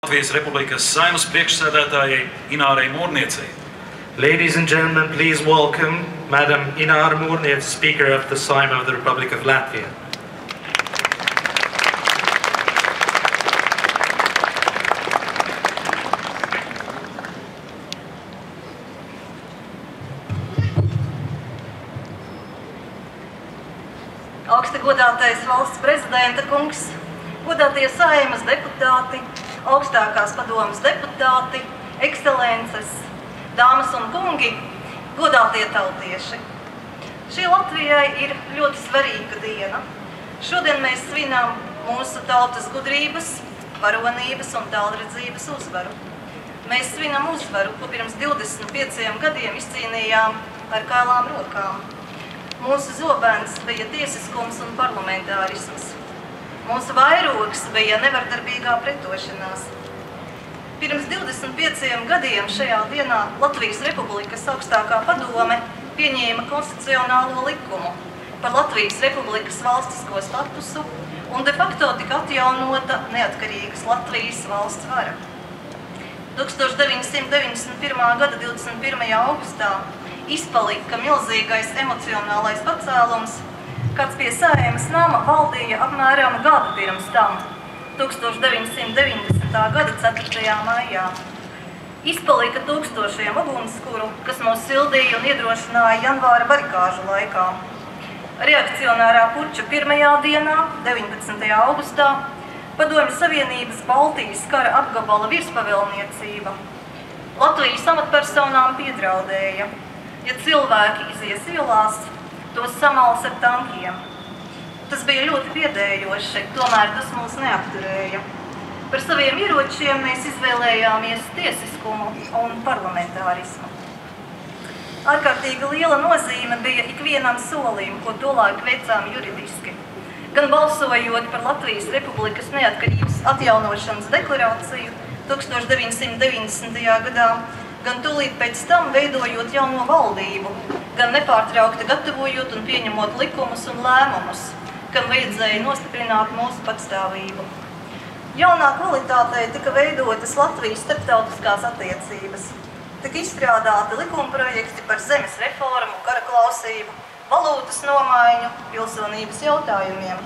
Latvijas Republikas Saeimas priekšsēdētājai Inārai Mūrniecei. Ladies and gentlemen, please welcome Madam Ināra Mūrniece, Speaker of the Saeima of the Republic of Latvia. Augsti godātais valsts prezidenta kungs, godātie Saeimas deputāti, augstākās padomes deputāti, ekscelences, dāmas un kungi, godātie tautieši. Šī Latvijai ir ļoti svarīga diena. Šodien mēs svinām mūsu tautas gudrības, varonības un tālredzības uzvaru. Mēs svinam uzvaru, ko pirms 25 gadiem izcīnījām ar kailām rokām. Mūsu zobens bija tiesiskums un parlamentārisms. Mūsu vairogs bija nevardarbīgā pretošanās. Pirms 25 gadiem šajā dienā Latvijas Republikas augstākā padome pieņēma konstitucionālo likumu par Latvijas Republikas valstisko statusu un de facto tika atjaunota neatkarīgas Latvijas valsts vara. 1991. gada 21. augustā izpalika milzīgais emocionālais pacēlums, kāds pie Saeimas nama valdīja apmēram gadu pirms tam, 1990. gada 4. maijā. Izpalika tūkstošiem ugunskuru, kas mūs sildīja un iedrošināja janvāra barikāžu laikā. Reakcionārā puča pirmajā dienā, 19. augustā, Padomju Savienības Baltijas kara apgabala virspavēlniecība Latvijas amatpersonām piedraudēja, ja cilvēki izies ielās, tos samals ar tankiem. Tas bija ļoti biedējoši, tomēr tas mūs neapturēja. Par saviem ieročiem mēs izvēlējāmies tiesiskumu un parlamentārismu. Ārkārtīgi liela nozīme bija ikvienam solim, ko tolaik veicām juridiski. Gan balsojot par Latvijas Republikas neatkarības atjaunošanas deklarāciju 1990. gadā, gan tūlīt pēc tam veidojot jauno valdību, gan nepārtraukti gatavojot un pieņemot likumus un lēmumus, kam vajadzēja nostiprināt mūsu patstāvību. Jaunā kvalitātei tika veidotas Latvijas starptautiskās attiecības. Tika izstrādāti likumprojekti par zemes reformu, kara klausību, valūtas nomaiņu, pilsonības jautājumiem.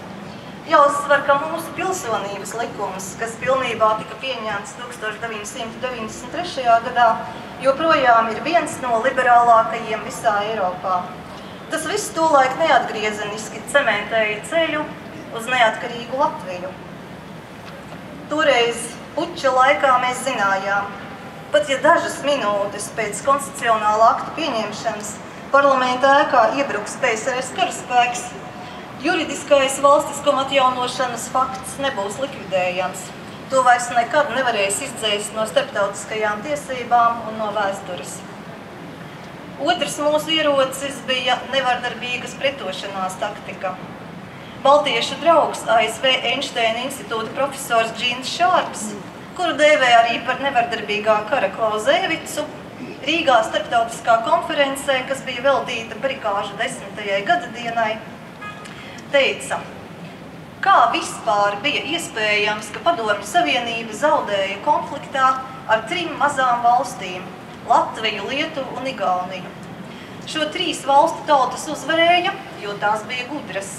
Jāuzsver, ka mūsu pilsonības likums, kas pilnībā tika pieņemts 1993. gadā, joprojām ir viens no liberālākajiem visā Eiropā. Tas viss tolaik neatgriezeniski cementēja ceļu uz neatkarīgu Latviju. Toreiz puča laikā mēs zinājām, pat ja dažas minūtes pēc konstitucionālā akta pieņemšanas parlamentā ēkā iebruks PSRS karaspēks, juridiskais valstiskuma atjaunošanas fakts nebūs likvidējams. To vairs nekad nevarēs izdzēst no starptautiskajām tiesībām un no vēstures. Otrs mūsu ierocis bija nevardarbīgas pretošanās taktika. Baltiešu draugs ASV Einsteina institūta profesors Džīns Šārps, kuru dēvē arī par nevardarbīgā kara Klauzēvicu, Rīgā starptautiskā konferencē, kas bija veltīta barikāžu 10. gadadienai, teica, kā vispār bija iespējams, ka Padomju Savienība zaudēja konfliktā ar 3 mazām valstīm – Latviju, Lietuvu un Igauniju. Šo 3 valstu tautas uzvarēja, jo tās bija gudras.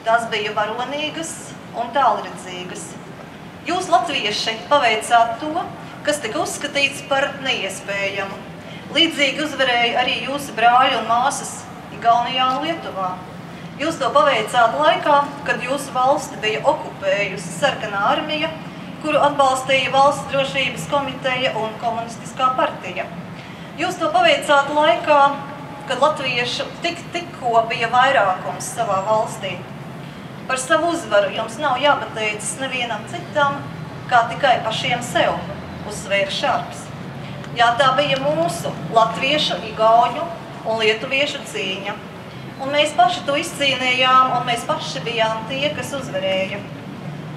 Tās bija varonīgas un tālredzīgas. Jūs, latvieši, paveicāt to, kas tika uzskatīts par neiespējamu. Līdzīgi uzvarēja arī jūsu brāļi un māsas Igaunijā un Lietuvā. Jūs to paveicāt laikā, kad jūsu valsti bija okupējusi sarkanā armija, kuru atbalstīja Valsts drošības komiteja un komunistiskā partija. Jūs to paveicāt laikā, kad latviešu tikko bija vairākums savā valstī. Par savu uzvaru jums nav jāpateicas nevienam citam, kā tikai pašiem sev, uzsvēra Šārps. Jā, tā bija mūsu latviešu, igauņu un lietuviešu cīņa. Un mēs paši to izcīnījām, un mēs paši bijām tie, kas uzvarēja.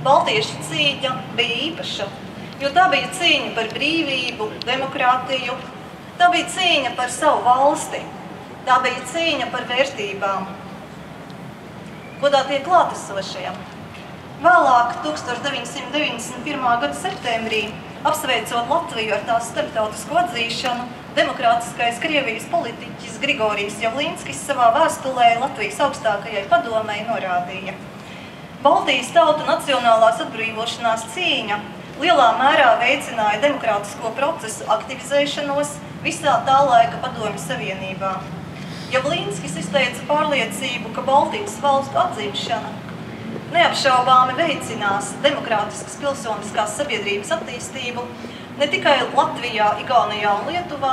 Baltiešu cīņa bija īpaša, jo tā bija cīņa par brīvību, demokrātiju, tā bija cīņa par savu valsti, tā bija cīņa par vērtībām. Godātie klātesošie, vēlāk 1991. gada septembrī apsveicot Latviju ar tās starptautisko atzīšanu, demokrātiskais Krievijas politiķis Grigorijs Javlinskis savā vēstulē Latvijas augstākajai padomei norādīja: Baltijas tautu nacionālās atbrīvošanās cīņa lielā mērā veicināja demokrātisko procesu aktivizēšanos visā tā laika Padomju Savienībā. Javlinskis izteica pārliecību, ka Baltijas valstu atzīšana neapšaubāmi veicinās demokrātiskas pilsoniskās sabiedrības attīstību ne tikai Latvijā, Igaunijā un Lietuvā,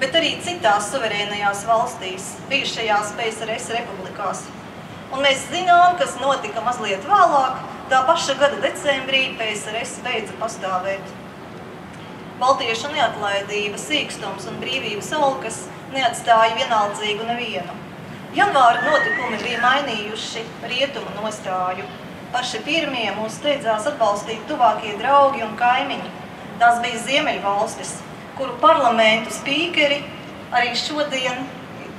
bet arī citās suverēnajās valstīs, bijušajās PSRS republikās. Un mēs zinām, kas notika mazliet vēlāk, tā paša gada decembrī PSRS beidza pastāvēt. Baltiešu neatlaidība, sīkstums un brīvības alkas neatstāja vienaldzīgu nevienu. Janvāra notikumi bija mainījuši rietumu nostāju. Paši pirmie mūs steidzās atbalstīt tuvākie draugi un kaimiņi. Tās bija Ziemeļvalstis, kuru parlamentu spīkeri arī šodien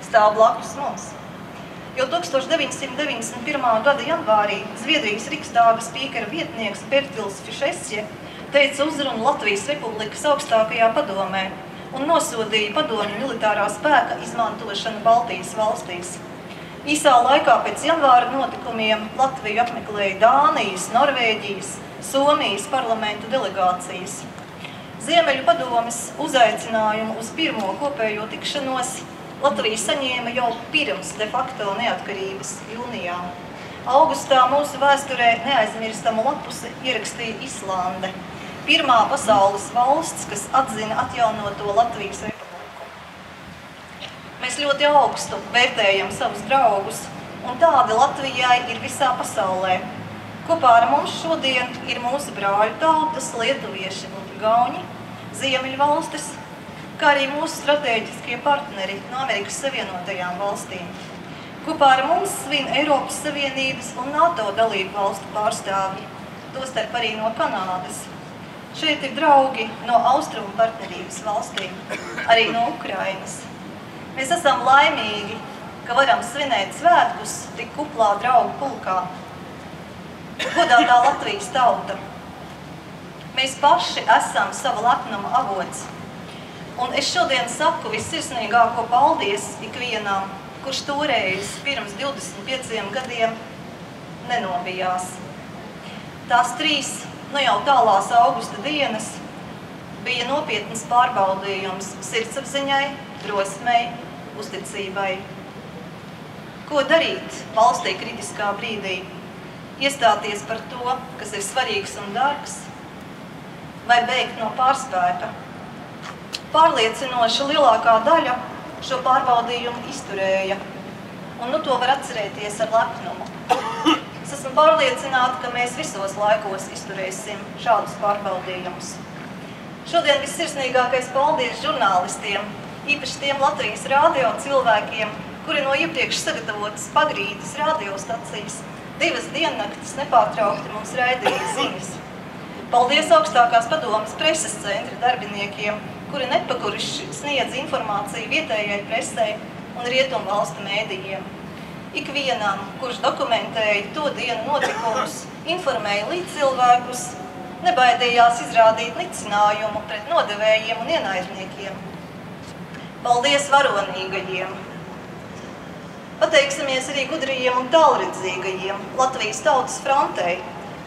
stāv blakus mums. Jo 1991. gada janvārī Zviedrijas Riksdāga spīkera vietnieks Bertils Fišesje teica uzrunu Latvijas Republikas augstākajā padomē un nosodīja padomju militārā spēka izmantošanu Baltijas valstīs. Īsā laikā pēc janvāra notikumiem Latviju apmeklēja Dānijas, Norvēģijas, Somijas parlamentu delegācijas. Ziemeļu padomes uzaicinājumu uz pirmo kopējo tikšanos Latvija saņēma jau pirms de facto neatkarības jūnijā. Augustā mūsu vēsturē neaizmirstamu lapusi ierakstīja Islande, pirmā pasaules valsts, kas atzina atjaunoto Latvijas republiku. Mēs ļoti augstu vērtējam savus draugus, un tādi Latvijai ir visā pasaulē. Kopā ar mums šodien ir mūsu brāļu tautas, lietuvieši un gauņi, Ziemeļvalstis, kā arī mūsu stratēģiskie partneri no Amerikas Savienotajām valstīm. Kopā ar mums svin Eiropas Savienības un NATO dalību valstu pārstāvji, tostarp arī no Kanādas. Šeit ir draugi no Austrumu partnerības valstīm, arī no Ukrainas. Mēs esam laimīgi, ka varam svinēt svētkus tik kuplā draugu pulkā. Godātā Latvijas tauta, mēs paši esam sava lepnuma avots. Un es šodien saku vissirsnīgāko paldies ikvienam, kurš toreiz pirms 25 gadiem nenobijās. Tās 3 jau tālās augusta dienas bija nopietnas pārbaudījums sirdsapziņai, drosmei, uzticībai. Ko darīt valstī kritiskā brīdī? Iestāties par to, kas ir svarīgs un dārgs, vai beigt no pārspēka? Pārliecinoši lielākā daļa šo pārbaudījumu izturēja, un nu to var atcerēties ar lepnumu. Es esmu pārliecināta, ka mēs visos laikos izturēsim šādus pārbaudījumus. Šodien vissirsnīgākais paldies žurnālistiem, īpaši tiem Latvijas radio cilvēkiem, kuri no iepriekš sagatavotas pagrītas radiostacijas 2 diennaktis nepārtraukti mums raidīja ziņas. Paldies augstākās padomes preses centra darbiniekiem, kuri nepaguruši sniedz informāciju vietējai presei un rietumu valstu mēdījiem. Ikvienam, kurš dokumentēja to dienu notikumus, informēja līdzcilvēkus, nebaidījās izrādīt nicinājumu pret nodevējiem un ienaidniekiem. Paldies varonīgajiem! Pateiksimies arī gudrajiem un tālredzīgajiem Latvijas tautas frontei,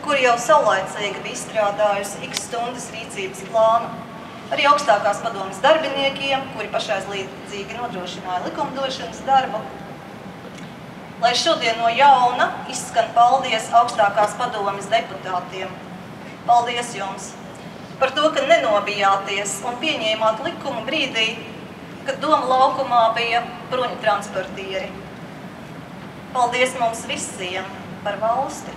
kuri jau saulaicīgi bija izstrādājusi x stundas rīcības plānu. Arī augstākās padomes darbiniekiem, kuri pašaizliedzīgi nodrošināja likumdošanas darbu. Lai šodien no jauna izskan paldies augstākās padomes deputātiem. Paldies jums par to, ka nenobijāties un pieņēmāt likumu brīdī, kad Doma laukumā bija bruņu transportieri. Paldies mums visiem par valsti.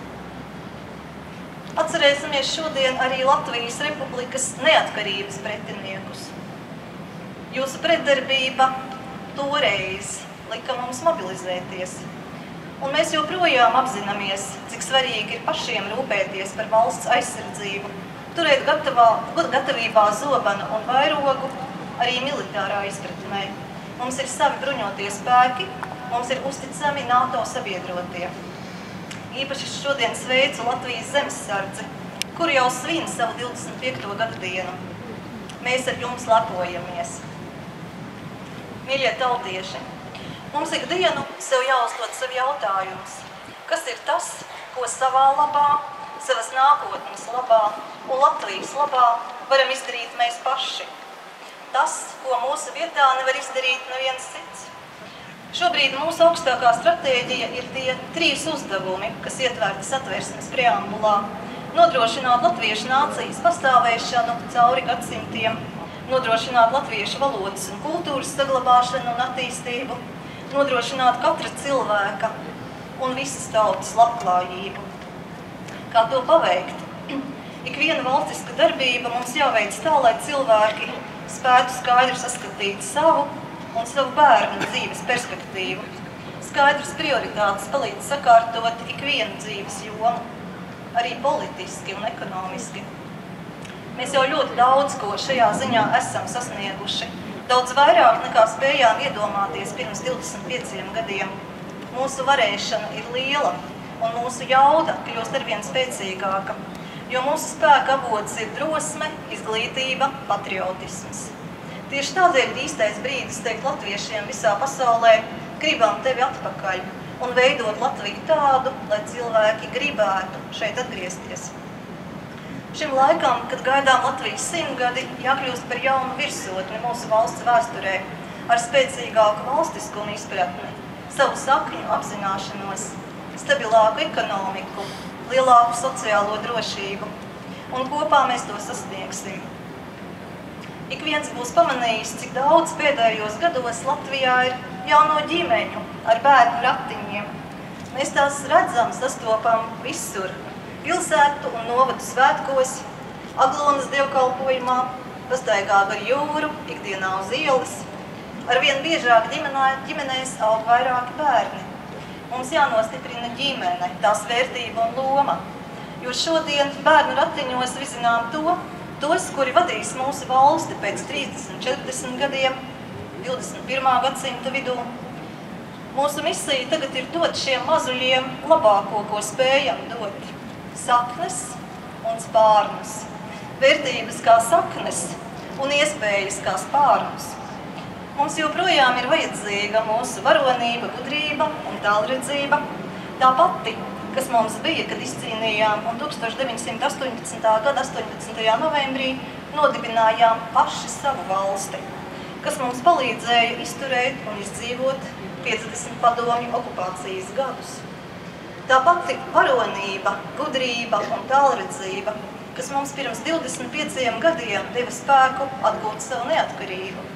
Atcerēsimies šodien arī Latvijas Republikas neatkarības pretiniekus. Jūsu pretdarbība toreiz lika mums mobilizēties. Un mēs joprojām apzināmies, cik svarīgi ir pašiem rūpēties par valsts aizsardzību, turēt gatavībā zobenu un vairogu arī militārā izpratnē. Mums ir savi bruņotie spēki, mums ir uzticami NATO sabiedrotie. Īpaši šodien sveicu Latvijas zemesardzi, kur jau svin savu 25. gadu dienu. Mēs ar jums lepojamies. Mīļie tautieši, mums ikdienu sev jāuzdod sev jautājumus. Kas ir tas, ko savā labā, savas nākotnes labā un Latvijas labā varam izdarīt mēs paši? Tas, ko mūsu vietā nevar izdarīt neviens cits. Šobrīd mūsu augstākā stratēģija ir tie 3 uzdevumi, kas ietverti Satversmes preambulā. Nodrošināt latviešu nācijas pastāvēšanu cauri gadsimtiem, nodrošināt latviešu valodas un kultūras saglabāšanu un attīstību, nodrošināt katra cilvēka un visas tautas labklājību. Kā to paveikt? Ikviena valstiska darbība mums jāveic tā, lai cilvēki spētu skaidri saskatīt savu un savu bērnu dzīves perspektīvu. Skaidrs prioritātes palīdz sakārtot ikvienu dzīves jomu, arī politiski un ekonomiski. Mēs jau ļoti daudz ko šajā ziņā esam sasnieguši, daudz vairāk nekā spējām iedomāties pirms 25 gadiem. Mūsu varēšana ir liela un mūsu jauda kļūst arvien spēcīgāka, jo mūsu spēka avots ir drosme, izglītība, patriotisms. Tieši tādēļ īstais brīdis teikt latviešiem visā pasaulē, gribam tevi atpakaļ un veidot Latviju tādu, lai cilvēki gribētu šeit atgriezties. Šim laikam, kad gaidām Latvijas 100 gadi, jākļūst par jaunu virsotni mūsu valsts vēsturē, ar spēcīgāku valstiskumu izpratni, savu sakņu apzināšanos, stabilāku ekonomiku, lielāku sociālo drošību, un kopā mēs to sasniegsim. Ik viens būs pamanījis, cik daudz pēdējos gados Latvijā ir jauno ģimeņu ar bērnu ratiņiem. Mēs tās redzam, sastopam visur, pilsētu un novadu svētkos, Aglonas dievkalpojumā, pastaigā gar jūru, ikdienā uz ielas. Arvien biežāk ģimenēs aug vairāki bērni. Mums jānostiprina ģimene, tās vērtība un loma, jo šodien bērnu ratiņos vizinām tos, kuri vadīs mūsu valsti pēc 30, 40 gadiem, 21. gadsimta vidū. Mūsu misija tagad ir dot šiem mazuļiem labāko, ko spējam dot. Saknes un spārnus. Vērtības kā saknes un iespējas kā spārnus. Mums joprojām ir vajadzīga mūsu varonība, gudrība un tālredzība. Tā pati, kas mums bija, kad izcīnījām un 1918. gada 18. novembrī nodibinājām paši savu valsti, kas mums palīdzēja izturēt un izdzīvot 50 padomju okupācijas gadus. Tā pati varonība, gudrība un tālredzība, kas mums pirms 25 gadiem deva spēku atgūt savu neatkarību.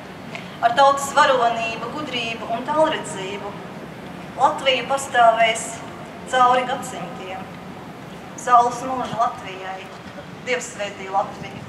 Ar tautas varonību, gudrību un tālredzību Latvija pastāvēs cauri gadsimtiem. Saules mūža Latvijai. Dievs svētī Latviju!